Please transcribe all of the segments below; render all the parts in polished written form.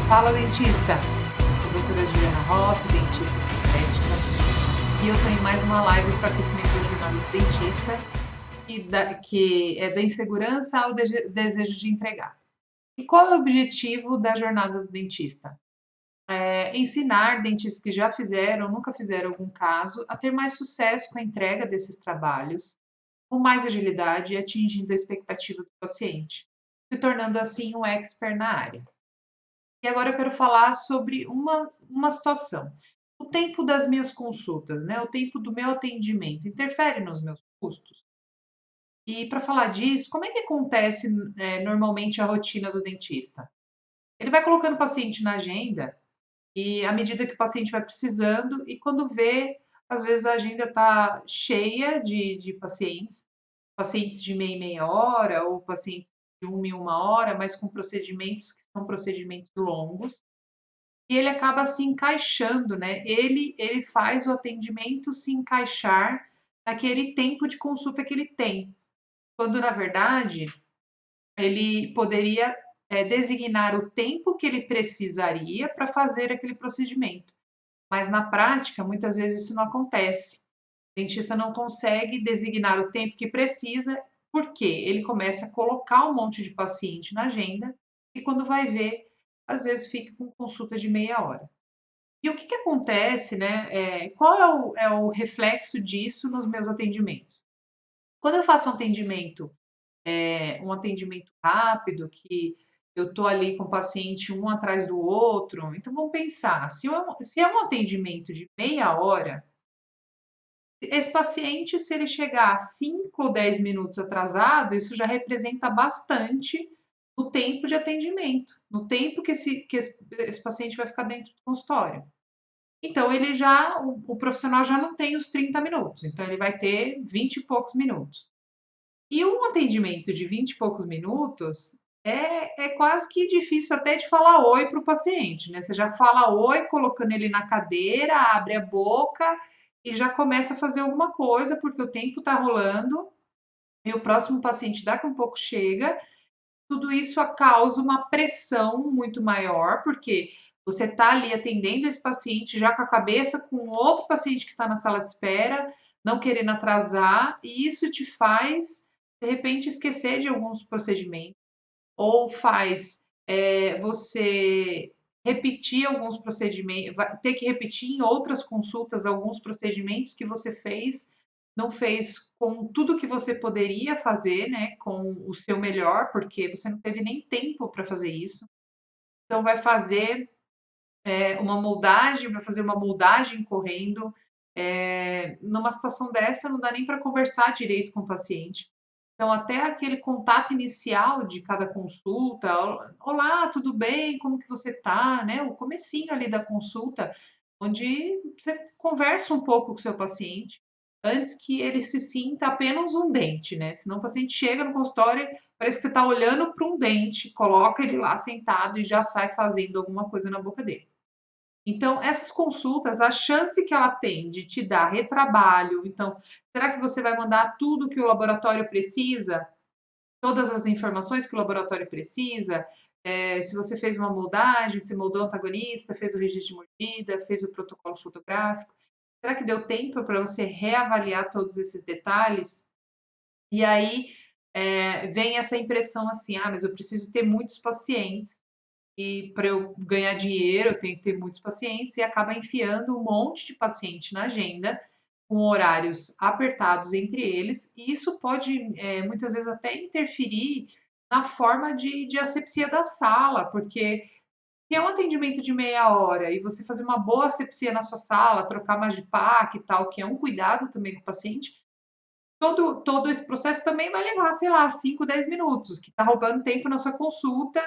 Fala, dentista! Sou a doutora Juliana Rossi, dentista estética, e eu tenho mais uma live para aquecimento da jornada do dentista, que é da insegurança ao desejo de entregar. E qual é o objetivo da jornada do dentista? É ensinar dentistas que já fizeram, nunca fizeram algum caso, a ter mais sucesso com a entrega desses trabalhos, com mais agilidade e atingindo a expectativa do paciente, se tornando assim um expert na área. E agora eu quero falar sobre uma situação. O tempo das minhas consultas, né? O tempo do meu atendimento interfere nos meus custos? E para falar disso, como é que acontece normalmente a rotina do dentista? Ele vai colocando o paciente na agenda e à medida que o paciente vai precisando, e quando vê, às vezes a agenda está cheia de pacientes, pacientes de meia e meia hora, ou pacientes de uma em uma hora, mas com procedimentos que são procedimentos longos. E ele acaba se encaixando, né? Ele faz o atendimento se encaixar naquele tempo de consulta que ele tem, quando na verdade ele poderia designar o tempo que ele precisaria para fazer aquele procedimento. Mas na prática, muitas vezes isso não acontece. O dentista não consegue designar o tempo que precisa, porque ele começa a colocar um monte de paciente na agenda e quando vai ver, às vezes fica com consulta de meia hora. E o que acontece, né? Qual é o reflexo disso nos meus atendimentos? Quando eu faço um atendimento rápido, que eu estou ali com o paciente um atrás do outro, então vamos pensar, se é um atendimento de meia hora, esse paciente, se ele chegar 5 ou 10 minutos atrasado, isso já representa bastante no tempo de atendimento, no tempo que esse paciente vai ficar dentro do consultório. Então, o profissional já não tem os 30 minutos, então ele vai ter 20 e poucos minutos. E um atendimento de 20 e poucos minutos é quase que difícil até de falar oi para o paciente, né? Você já fala oi, colocando ele na cadeira, abre a boca e já começa a fazer alguma coisa, porque o tempo está rolando e o próximo paciente daqui a um pouco chega. Tudo isso causa uma pressão muito maior, porque você está ali atendendo esse paciente já com a cabeça com outro paciente que está na sala de espera, não querendo atrasar, e isso te faz, de repente, esquecer de alguns procedimentos, ou faz você repetir alguns procedimentos, ter que repetir em outras consultas alguns procedimentos que você fez, não fez com tudo que você poderia fazer, né, com o seu melhor, porque você não teve nem tempo para fazer isso. Então vai fazer vai fazer uma moldagem correndo. Numa situação dessa, não dá nem para conversar direito com o paciente. Então, até aquele contato inicial de cada consulta, olá, tudo bem? Como que você tá? Né? O comecinho ali da consulta, onde você conversa um pouco com o seu paciente, antes que ele se sinta apenas um dente, né? Senão o paciente chega no consultório, parece que você está olhando para um dente, coloca ele lá sentado e já sai fazendo alguma coisa na boca dele. Então, essas consultas, a chance que ela tem de te dar retrabalho, então, será que você vai mandar tudo que o laboratório precisa? Todas as informações que o laboratório precisa? Se você fez uma moldagem, se moldou o antagonista, fez o registro de mordida, fez o protocolo fotográfico, será que deu tempo para você reavaliar todos esses detalhes? E aí vem essa impressão assim, mas eu preciso ter muitos pacientes e para eu ganhar dinheiro, eu tenho que ter muitos pacientes e acaba enfiando um monte de paciente na agenda, com horários apertados entre eles, e isso pode muitas vezes até interferir na forma de asepsia da sala, porque se é um atendimento de meia hora e você fazer uma boa asepsia na sua sala, trocar mais de PAC e tal, que é um cuidado também com o paciente, todo esse processo também vai levar, sei lá, 5, 10 minutos, que está roubando tempo na sua consulta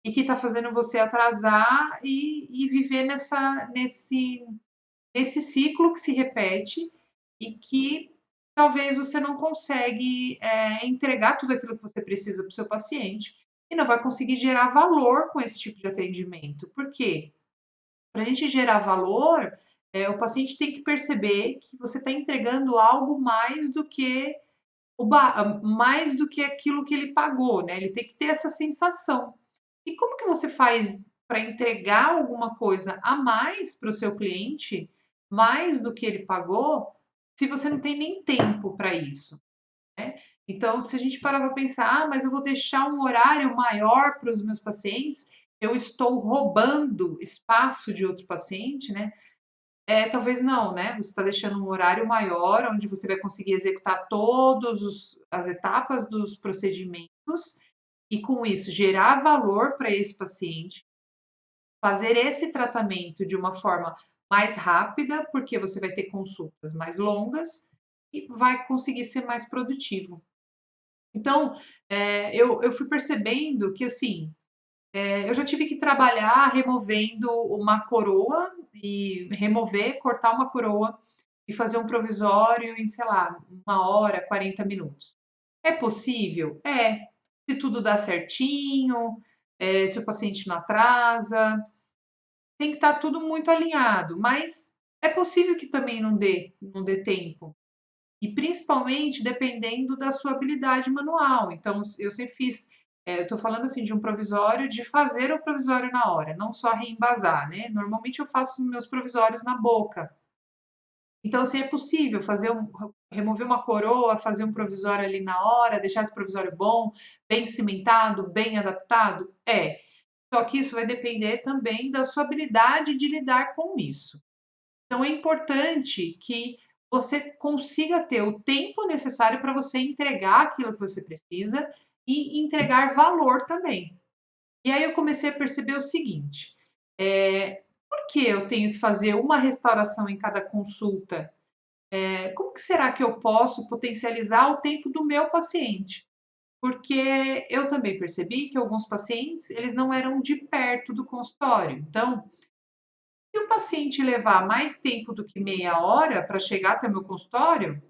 e que está fazendo você atrasar e viver nesse ciclo que se repete e que talvez você não consegue entregar tudo aquilo que você precisa para o seu paciente e não vai conseguir gerar valor com esse tipo de atendimento. Por quê? Para a gente gerar valor, o paciente tem que perceber que você está entregando algo mais do que aquilo que ele pagou, né? Ele tem que ter essa sensação. E como que você faz para entregar alguma coisa a mais para o seu cliente, mais do que ele pagou, se você não tem nem tempo para isso, né? Então, se a gente parar para pensar, mas eu vou deixar um horário maior para os meus pacientes, eu estou roubando espaço de outro paciente, né? Talvez não, né? Você está deixando um horário maior, onde você vai conseguir executar todas as etapas dos procedimentos e, com isso, gerar valor para esse paciente, fazer esse tratamento de uma forma mais rápida, porque você vai ter consultas mais longas e vai conseguir ser mais produtivo. Então, eu fui percebendo que, assim, eu já tive que trabalhar removendo uma coroa e remover, cortar uma coroa e fazer um provisório em, sei lá, 1 hora, 40 minutos. É possível? É. Se tudo dá certinho, se o paciente não atrasa, tem que estar tudo muito alinhado, mas é possível que também não dê tempo. E principalmente dependendo da sua habilidade manual. Então, eu sempre fiz, eu estou falando assim de um provisório, de fazer o provisório na hora, não só reembasar, né? Normalmente eu faço meus provisórios na boca. Então, assim, é possível remover uma coroa, fazer um provisório ali na hora, deixar esse provisório bom, bem cimentado, bem adaptado? É. Só que isso vai depender também da sua habilidade de lidar com isso. Então é importante que você consiga ter o tempo necessário para você entregar aquilo que você precisa e entregar valor também. E aí eu comecei a perceber o seguinte: por que eu tenho que fazer uma restauração em cada consulta? Como que será que eu posso potencializar o tempo do meu paciente? Porque eu também percebi que alguns pacientes, eles não eram de perto do consultório. Então, se o paciente levar mais tempo do que meia hora para chegar até o meu consultório,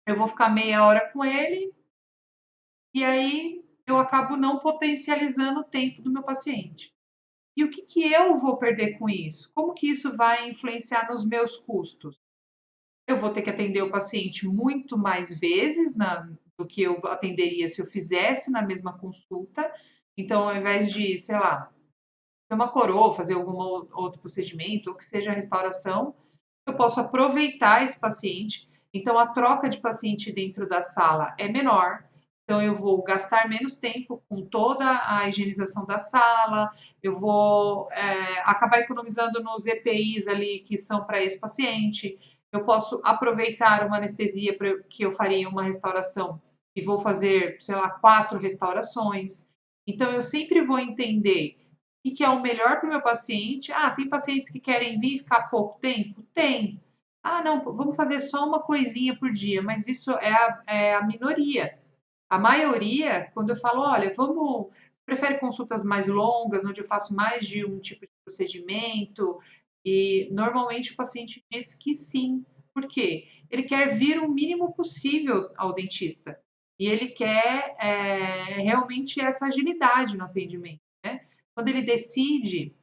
eu vou ficar meia hora com ele e aí eu acabo não potencializando o tempo do meu paciente. E o que que eu vou perder com isso? Como que isso vai influenciar nos meus custos? Eu vou ter que atender o paciente muito mais vezes do que eu atenderia se eu fizesse na mesma consulta. Então, ao invés de, sei lá, fazer uma coroa, fazer algum outro procedimento, ou que seja restauração, eu posso aproveitar esse paciente. Então, a troca de paciente dentro da sala é menor. Então, eu vou gastar menos tempo com toda a higienização da sala, eu vou acabar economizando nos EPIs ali que são para esse paciente. Eu posso aproveitar uma anestesia que eu faria uma restauração e vou fazer, sei lá, 4 restaurações. Então, eu sempre vou entender o que é o melhor para o meu paciente. Ah, tem pacientes que querem vir e ficar pouco tempo? Tem. Ah, não, vamos fazer só uma coisinha por dia, mas isso é a minoria. A maioria, quando eu falo, olha, você prefere consultas mais longas, onde eu faço mais de um tipo de procedimento? E normalmente o paciente diz que sim. Por quê? Ele quer vir o mínimo possível ao dentista. E ele quer realmente essa agilidade no atendimento, né? Quando ele decide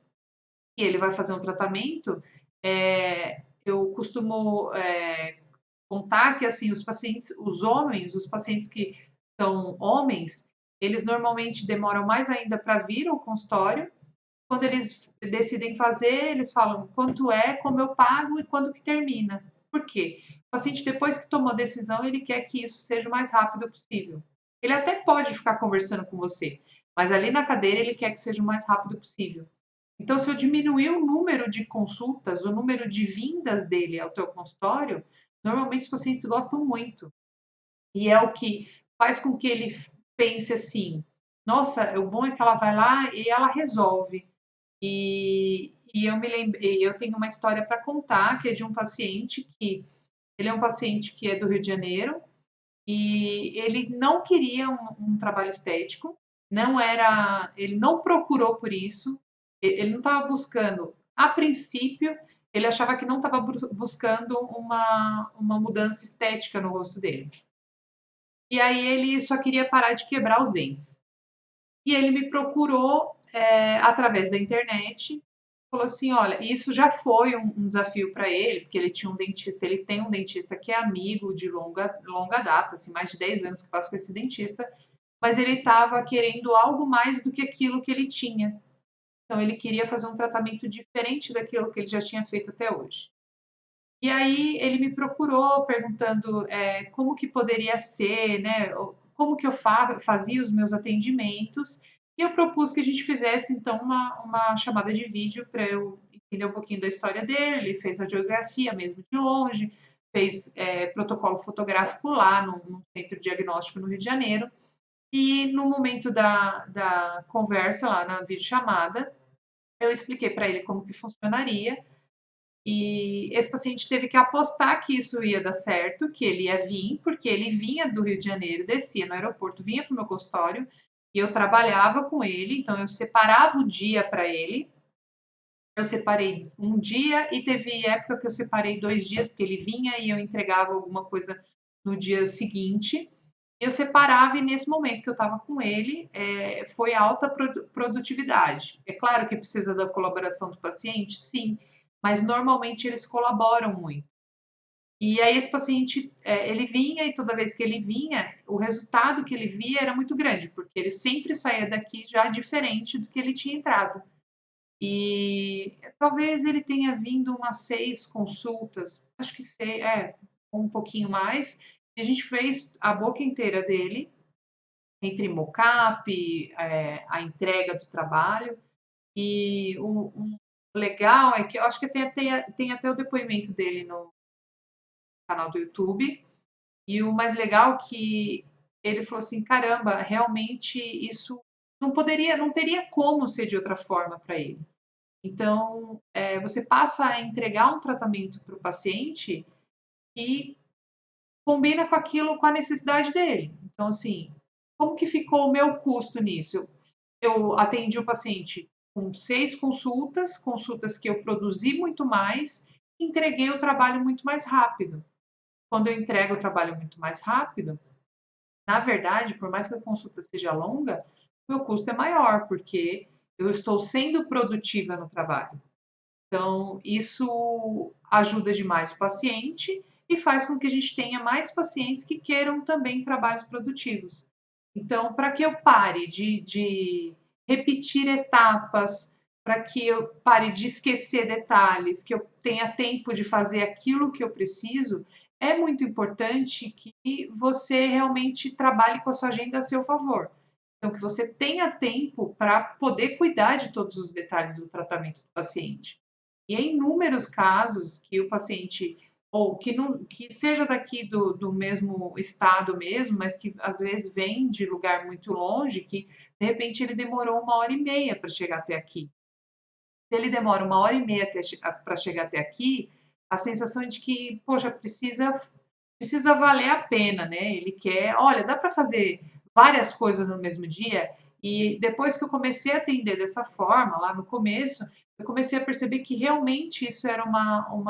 que ele vai fazer um tratamento, eu costumo contar que assim os pacientes, os homens, os pacientes que são homens, eles normalmente demoram mais ainda para vir ao consultório. Quando eles decidem fazer, eles falam quanto é, como eu pago e quando que termina. Por quê? O paciente, depois que tomou a decisão, ele quer que isso seja o mais rápido possível. Ele até pode ficar conversando com você, mas ali na cadeira ele quer que seja o mais rápido possível. Então, se eu diminuir o número de consultas, o número de vindas dele ao teu consultório, normalmente os pacientes gostam muito. E é o que faz com que ele pense assim: nossa, o bom é que ela vai lá e ela resolve. E eu me lembrei, eu tenho uma história para contar, que é de um paciente que ele é um paciente que é do Rio de Janeiro e ele não queria um trabalho estético, não era, ele não procurou por isso, ele não estava buscando. A princípio, ele achava que não estava buscando uma mudança estética no rosto dele. E aí ele só queria parar de quebrar os dentes. E ele me procurou através da internet, falou assim, olha, isso já foi um desafio para ele, porque ele tinha um dentista, ele tem um dentista que é amigo de longa data, assim, mais de 10 anos que passa com esse dentista, mas ele estava querendo algo mais do que aquilo que ele tinha. Então, ele queria fazer um tratamento diferente daquilo que ele já tinha feito até hoje. E aí ele me procurou perguntando como que poderia ser, né? Como que eu fazia os meus atendimentos. E eu propus que a gente fizesse, então, uma chamada de vídeo para eu entender um pouquinho da história dele. Ele fez a radiografia mesmo de longe, fez protocolo fotográfico lá no centro diagnóstico no Rio de Janeiro. E no momento da conversa lá na videochamada, eu expliquei para ele como que funcionaria e esse paciente teve que apostar que isso ia dar certo, que ele ia vir, porque ele vinha do Rio de Janeiro, descia no aeroporto, vinha para o meu consultório e eu trabalhava com ele, então eu separava o dia para ele. Eu separei um dia e teve época que eu separei 2 dias, porque ele vinha e eu entregava alguma coisa no dia seguinte. Eu separava e nesse momento que eu estava com ele, foi alta produtividade. É claro que precisa da colaboração do paciente, sim, mas normalmente eles colaboram muito. E aí esse paciente, ele vinha e toda vez que ele vinha, o resultado que ele via era muito grande, porque ele sempre saía daqui já diferente do que ele tinha entrado. E talvez ele tenha vindo umas 6 consultas, acho que um pouquinho mais, e a gente fez a boca inteira dele, entre mockup, a entrega do trabalho, e o legal é que eu acho que tem até o depoimento dele no canal do YouTube, e o mais legal é que ele falou assim: caramba, realmente isso não teria como ser de outra forma para ele. Então, você passa a entregar um tratamento para o paciente que combina com aquilo, com a necessidade dele. Então, assim, como que ficou o meu custo nisso? Eu atendi o paciente com 6 consultas, consultas que eu produzi muito mais, entreguei o trabalho muito mais rápido. Quando eu entrego o trabalho muito mais rápido, na verdade, por mais que a consulta seja longa, meu custo é maior, porque eu estou sendo produtiva no trabalho. Então, isso ajuda demais o paciente e faz com que a gente tenha mais pacientes que queiram também trabalhos produtivos. Então, para que eu pare de repetir etapas, para que eu pare de esquecer detalhes, que eu tenha tempo de fazer aquilo que eu preciso, é muito importante que você realmente trabalhe com a sua agenda a seu favor. Então, que você tenha tempo para poder cuidar de todos os detalhes do tratamento do paciente. E em inúmeros casos que o paciente, ou que, não, que seja daqui do mesmo estado mesmo, mas que às vezes vem de lugar muito longe, que de repente ele demorou 1 hora e meia para chegar até aqui. Se ele demora 1 hora e meia para chegar até aqui, a sensação é de que, poxa, precisa valer a pena, né? Ele quer, olha, dá para fazer várias coisas no mesmo dia. E depois que eu comecei a atender dessa forma, lá no começo, eu comecei a perceber que realmente isso era um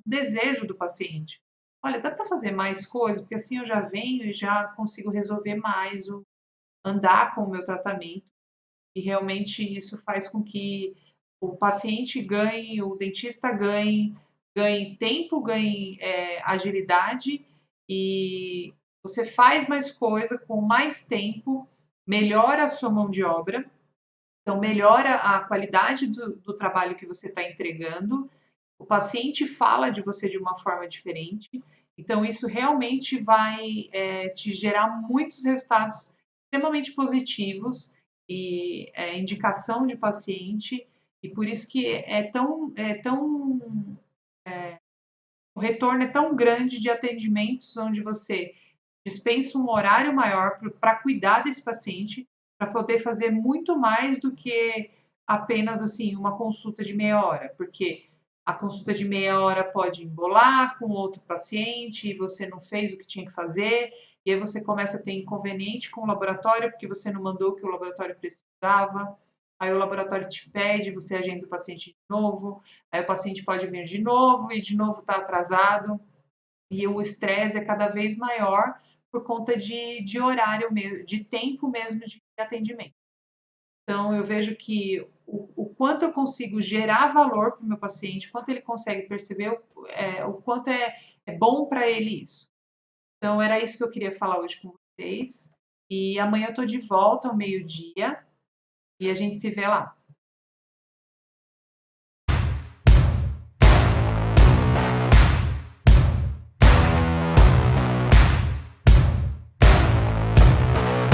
desejo do paciente. Olha, dá para fazer mais coisas, porque assim eu já venho e já consigo resolver mais, andar com o meu tratamento. E realmente isso faz com que o paciente ganhe, o dentista ganhe tempo, ganhe agilidade e você faz mais coisa com mais tempo, melhora a sua mão de obra, então melhora a qualidade do trabalho que você está entregando, o paciente fala de você de uma forma diferente, então isso realmente vai te gerar muitos resultados extremamente positivos e indicação de paciente, e por isso que o retorno é tão grande de atendimentos onde você dispensa um horário maior para cuidar desse paciente, para poder fazer muito mais do que apenas assim uma consulta de meia hora, porque a consulta de meia hora pode embolar com outro paciente e você não fez o que tinha que fazer, e aí você começa a ter inconveniente com o laboratório porque você não mandou o que o laboratório precisava. Aí o laboratório te pede, você agenda o paciente de novo, aí o paciente pode vir de novo e de novo está atrasado, e o estresse é cada vez maior por conta de horário mesmo, de tempo mesmo de atendimento. Então, eu vejo que o quanto eu consigo gerar valor para o meu paciente, quanto ele consegue perceber o quanto é bom para ele isso. Então, era isso que eu queria falar hoje com vocês. E amanhã eu estou de volta ao meio-dia e a gente se vê lá.